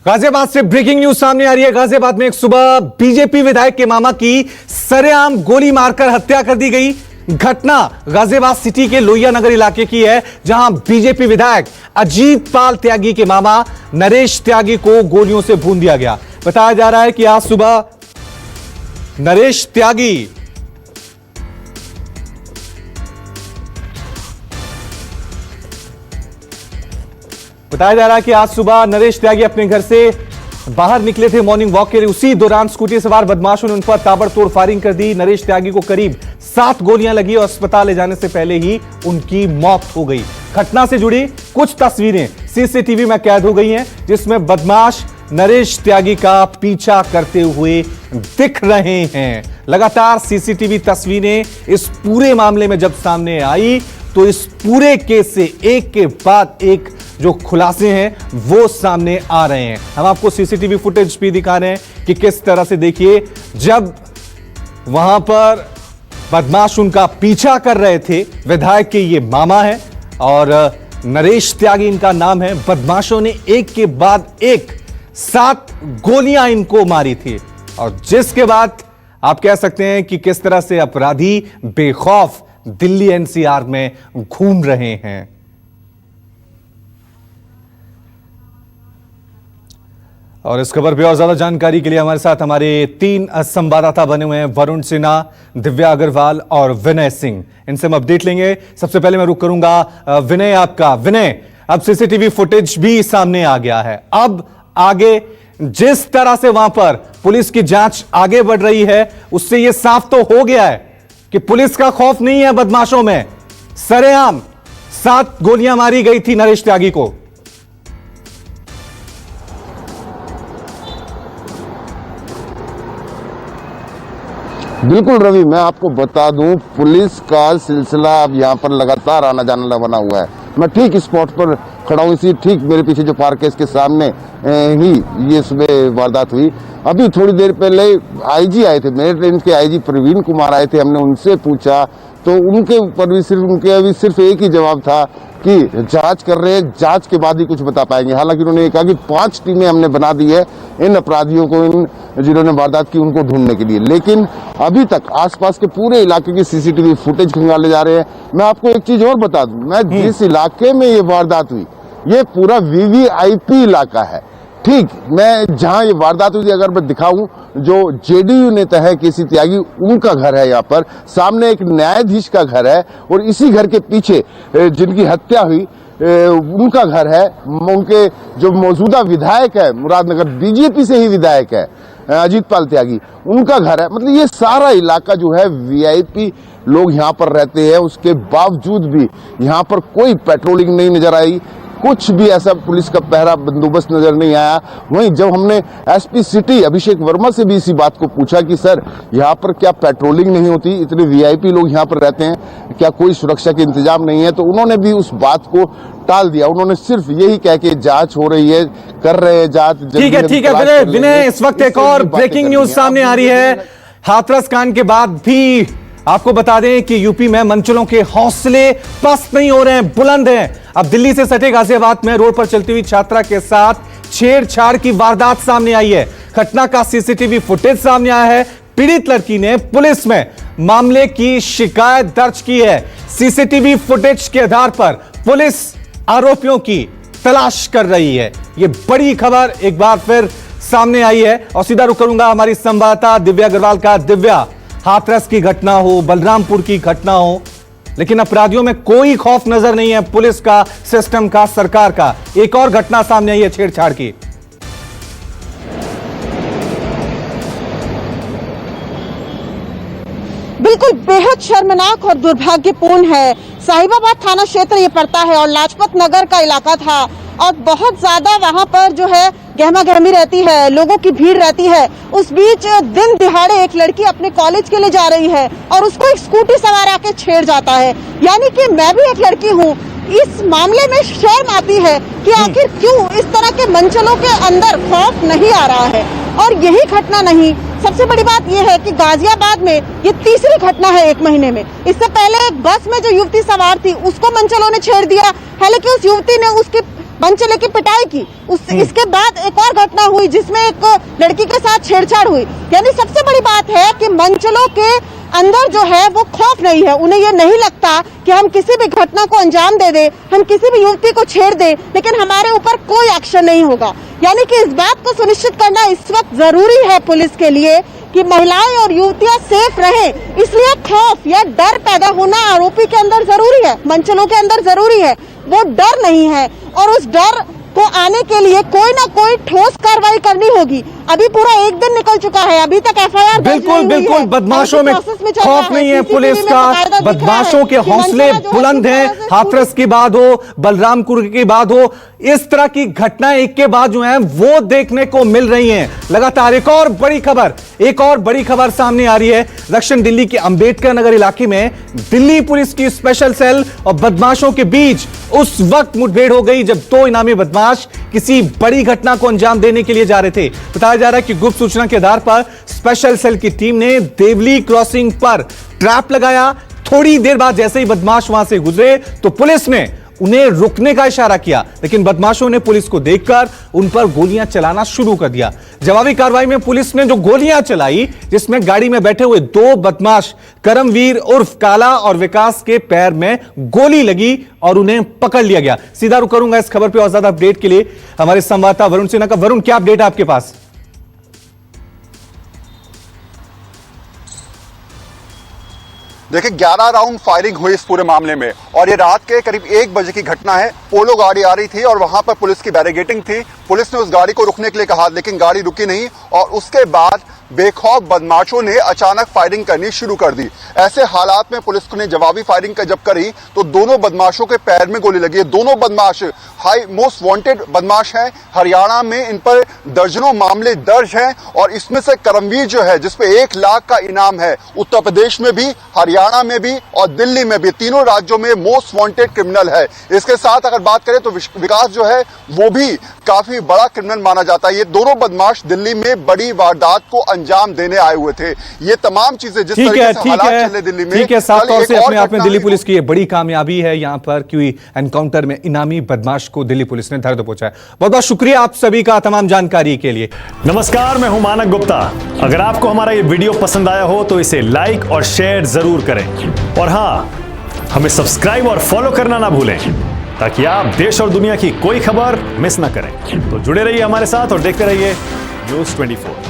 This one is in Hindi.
गाजियाबाद से ब्रेकिंग न्यूज सामने आ रही है। गाजियाबाद में एक सुबह बीजेपी विधायक के मामा की सरेआम गोली मारकर हत्या कर दी गई। घटना गाजियाबाद सिटी के लोहिया नगर इलाके की है, जहां बीजेपी विधायक अजीत पाल त्यागी के मामा नरेश त्यागी को गोलियों से भून दिया गया। बताया जा रहा है कि आज सुबह नरेश त्यागी अपने घर से बाहर निकले थे मॉर्निंग वॉक के लिए। उसी दौरान स्कूटी सवार बदमाशों ने उन पर ताबड़तोड़ फायरिंग कर दी। नरेश त्यागी को करीब 7 गोलियां लगी और अस्पताल ले जाने से पहले ही उनकी मौत हो गई। घटना से जुड़ी कुछ तस्वीरें सीसीटीवी में कैद हो गई हैं, जिसमें बदमाश नरेश त्यागी का पीछा करते हुए दिख रहे हैं। लगातार सीसीटीवी तस्वीरें इस पूरे मामले में जब सामने आई तो इस पूरे केस से एक के बाद एक जो खुलासे हैं वो सामने आ रहे हैं। हम आपको सीसीटीवी फुटेज भी दिखा रहे हैं कि किस तरह से, देखिए, जब वहां पर बदमाश उनका पीछा कर रहे थे। विधायक के ये मामा है और नरेश त्यागी इनका नाम है। बदमाशों ने एक के बाद एक 7 गोलियां इनको मारी थी और जिसके बाद आप कह सकते हैं कि किस तरह से अपराधी बेखौफ दिल्ली एनसीआर में घूम रहे हैं। और इस खबर पर और ज्यादा जानकारी के लिए हमारे साथ हमारे 3 संवाददाता बने हुए हैं, वरुण सिन्हा, दिव्या अग्रवाल और विनय सिंह। इनसे हम अपडेट लेंगे। सबसे पहले मैं रुक करूंगा विनय आपका। विनय, अब सीसीटीवी फुटेज भी सामने आ गया है। अब आगे जिस तरह से वहां पर पुलिस की जांच आगे बढ़ रही है, उससे यह साफ तो हो गया है कि पुलिस का खौफ नहीं है बदमाशों में। सरेआम 7 गोलियां मारी गई थी नरेश त्यागी को। बिल्कुल रवि, मैं आपको बता दूं, पुलिस का सिलसिला अब यहाँ पर लगातार आना जाना बना हुआ है। मैं ठीक स्पॉट पर खड़ा हूँ, इसी ठीक मेरे पीछे जो पार्क है इसके सामने ही ये सुबह वारदात हुई। अभी थोड़ी देर पहले आईजी आए थे, मेरे ट्रेन के आईजी प्रवीण कुमार आए थे। हमने उनसे पूछा तो उनके ऊपर भी सिर्फ एक ही जवाब था कि जांच कर रहे हैं, जांच के बाद ही कुछ बता पाएंगे। हालांकि उन्होंने ये कहा कि 5 टीमें हमने बना दी है इन अपराधियों को, इन जिन्होंने वारदात की उनको ढूंढने के लिए। लेकिन अभी तक आसपास के पूरे इलाके की सीसीटीवी फुटेज खंगाले जा रहे हैं। मैं आपको एक चीज और बता दूं, मैं जिस इलाके में ये वारदात हुई ये पूरा वीवीआईपी इलाका है। ठीक, मैं जहां ये वारदात हुई, अगर मैं दिखाऊं, जो जेडीयू नेता है केसी त्यागी, उनका घर है यहाँ पर। सामने एक न्यायाधीश का घर है और इसी घर के पीछे जिनकी हत्या हुई उनका घर है। उनके जो मौजूदा विधायक है मुरादनगर, बीजेपी से ही विधायक है, अजीत पाल त्यागी, उनका घर है। मतलब ये सारा इलाका जो है वीआईपी लोग यहाँ पर रहते हैं। उसके बावजूद भी यहाँ पर कोई पेट्रोलिंग नहीं नजर आई, कुछ भी ऐसा पुलिस का पहरा बंदोबस्त नजर नहीं आया। वहीं जब हमने एसपी सिटी अभिषेक वर्मा से भी इसी बात को पूछा कि सर, यहाँ पर क्या पेट्रोलिंग नहीं होती, इतने वीआईपी लोग यहाँ पर रहते हैं, क्या कोई सुरक्षा के इंतजाम नहीं है, तो उन्होंने भी उस बात को टाल दिया। उन्होंने सिर्फ यही कह के जांच हो रही है, कर रहे हैं जांच। ठीक है विनय, इस वक्त एक और ब्रेकिंग न्यूज सामने आ रही है। हाथरस कांड के बाद भी आपको बता दें कि यूपी में मंचलों के हौसले पस्त नहीं हो रहे हैं, बुलंद हैं। अब दिल्ली से सटे गाजियाबाद में रोड पर चलती हुई छात्रा के साथ छेड़छाड़ की वारदात सामने आई है। घटना का सीसीटीवी फुटेज सामने आया है। पीड़ित लड़की ने पुलिस में मामले की शिकायत दर्ज की है। सीसीटीवी फुटेज के आधार पर पुलिस आरोपियों की तलाश कर रही है। यह बड़ी खबर एक बार फिर सामने आई है और सीधा रुक करूंगा हमारी संवाददाता दिव्या अग्रवाल का। दिव्या, हाथरस की घटना हो, बलरामपुर की घटना हो, लेकिन अपराधियों में कोई खौफ नजर नहीं है, पुलिस का, सिस्टम का, सरकार का। एक और घटना सामने आई है छेड़छाड़ की। बिल्कुल बेहद शर्मनाक और दुर्भाग्यपूर्ण है। साहिबाबाद थाना क्षेत्र ये पड़ता है और लाजपत नगर का इलाका था और बहुत ज्यादा वहां पर जो है गहमा गहमी रहती है, लोगों की भीड़ रहती है। उस बीच दिन दिहाड़े एक लड़की अपने कॉलेज के लिए जा रही है और उसको एक स्कूटी सवार आके छेड़ जाता है। यानी कि मैं भी एक लड़की हूँ, इस मामले में शर्म आती है कि आखिर क्यों इस तरह के मंचलों के अंदर खौफ नहीं आ रहा है। और यही घटना नहीं, सबसे बड़ी बात यह है कि गाजियाबाद में ये तीसरी घटना है 1 महीने में। इससे पहले एक बस में जो युवती सवार थी उसको मंचलों ने छेड़ दिया। हालांकि उस युवती ने उसकी मंचले की पिटाई की। इसके बाद एक और घटना हुई जिसमें एक लड़की के साथ छेड़छाड़ हुई। यानी सबसे बड़ी बात है कि मंचलों के अंदर जो है वो खौफ नहीं है, उन्हें ये नहीं लगता कि हम किसी भी घटना को अंजाम दे दे, हम किसी भी युवती को छेड़ दे लेकिन हमारे ऊपर कोई एक्शन नहीं होगा। यानी कि इस बात को सुनिश्चित करना इस वक्त जरूरी है पुलिस के लिए कि महिलाएं और युवतियां सेफ रहें, इसलिए खौफ या डर पैदा होना आरोपी के अंदर जरूरी है, मंचलों के अंदर जरूरी है। वो डर नहीं है और उस डर को आने के लिए कोई ना कोई ठोस कार्रवाई करनी होगी। अभी पूरा एक दिन निकल चुका है, अभी तक एफआईआर बिल्कुल बदमाशों में खौफ नहीं है पुलिस का, बदमाशों के हौसले बुलंद हैं। हाथरस की बात हो, बलरामपुर की बात हो, इस तरह की घटनाएं एक के बाद जो हैं वो देखने को मिल रही हैं लगातार। एक और बड़ी खबर सामने आ रही है। दक्षिण दिल्ली के अंबेडकर नगर इलाके में दिल्ली पुलिस की स्पेशल सेल और बदमाशों के बीच उस वक्त मुठभेड़ हो गई जब दो इनामी बदमाश किसी बड़ी घटना को अंजाम देने के लिए जा रहे थे। बताया जा रहा है कि गुप्त सूचना के आधार पर स्पेशल सेल की टीम ने देवली क्रॉसिंग पर ट्रैप लगाया। थोड़ी देर बाद जैसे ही बदमाश वहां से गुजरे तो पुलिस ने उन्हें रुकने का इशारा किया, लेकिन बदमाशों ने पुलिस को देखकर उन पर गोलियां चलाना शुरू कर दिया। जवाबी कार्रवाई में पुलिस ने जो गोलियां चलाई, जिसमें गाड़ी में बैठे हुए दो बदमाश करमवीर उर्फ काला और विकास के पैर में गोली लगी और उन्हें पकड़ लिया गया। सीधा रुक करूंगा इस खबर पर और ज्यादा अपडेट के लिए हमारे संवाददाता वरुण सिन्हा का। वरुण, क्या अपडेट है आपके पास? देखिए 11 राउंड फायरिंग हुई इस पूरे मामले में और ये रात के करीब 1 बजे की घटना है। पोलो गाड़ी आ रही थी और वहां पर पुलिस की बैरिकेडिंग थी। पुलिस ने उस गाड़ी को रुकने के लिए कहा लेकिन गाड़ी रुकी नहीं और उसके बाद बेखौफ बदमाशों ने अचानक फायरिंग करनी शुरू कर दी। ऐसे हालात में पुलिस ने जवाबी फायरिंग जब करी तो दोनों बदमाशों के पैर में गोली लगी है। दोनों बदमाश हाई मोस्ट वांटेड बदमाश हैं। हरियाणा में इन पर दर्जनों मामले दर्ज हैं और इसमें से करमवीर जो है जिसपे 1 लाख का इनाम है, उत्तर प्रदेश में भी, हरियाणा में भी और दिल्ली में भी, तीनों राज्यों में मोस्ट वांटेड क्रिमिनल है। इसके साथ अगर बात करें तो विकास जो है वो भी काफी बड़ा क्रिमिनल माना जाता है। ये दोनों बदमाश दिल्ली में बड़ी वारदात को अंजाम देने आए हुए थे। ये तमाम चीजें जिस तरीके से हालात चले दिल्ली में, ठीक है, साफ तौर से अपने आप में दिल्ली पुलिस की ये बड़ी कामयाबी है यहां पर कि एनकाउंटर में इनामी बदमाश को दिल्ली पुलिस ने धर पहुंचाया। बहुत बहुत शुक्रिया आप सभी का तमाम जानकारी के लिए। नमस्कार, मैं हूं मानक गुप्ता। अगर आपको हमारा ये वीडियो पसंद आया हो तो इसे लाइक और शेयर जरूर करें और हां, हमें सब्सक्राइब और फॉलो करना ना भूलें ताकि आप देश और दुनिया की कोई खबर मिस ना करें। तो जुड़े रहिए हमारे साथ और देखते रहिए न्यूज़ 24।